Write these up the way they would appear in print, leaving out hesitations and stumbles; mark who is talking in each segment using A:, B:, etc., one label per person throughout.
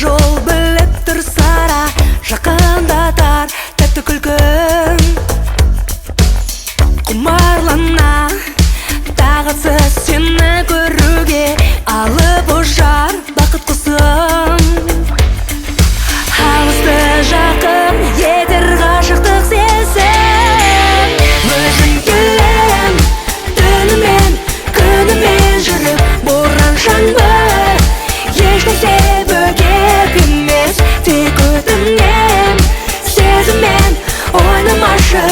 A: Жол біліп тұрсара, жақындатар тәтті күлкің. Құмарлана тағысы сені көруге, алып ұшар бақыт құсым. Алысты жақын етер ғашықтық сезім. Өзің келем түнімен күнімен жүріп, боран шаңғы ешнәрсе бөгет емес. Тек өтінем сезіммен ойнамашы,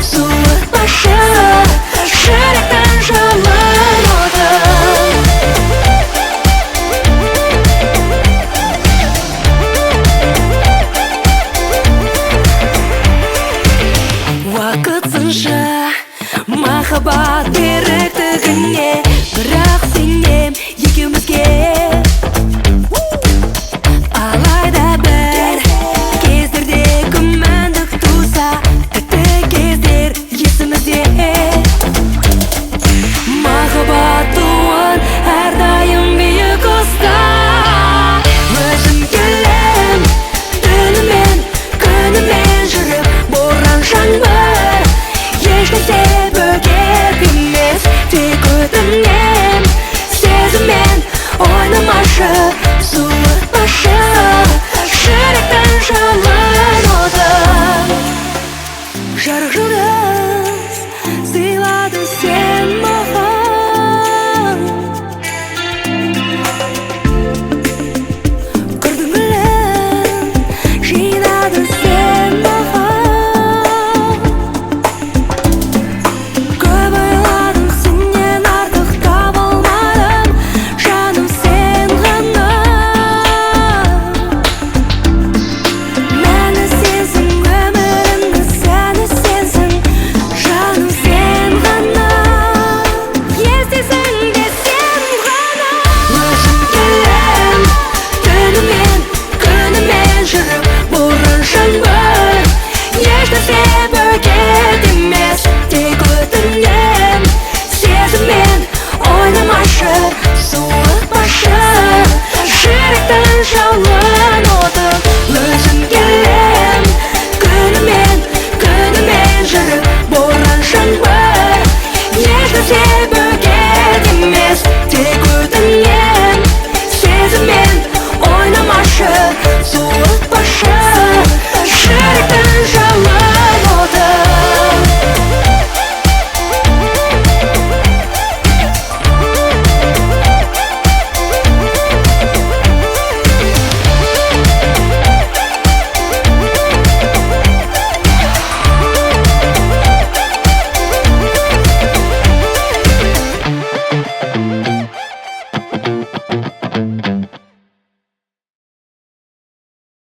A: суытпашы жүректің жалын отын. Уақыт сыншы махаббат беріктігіне,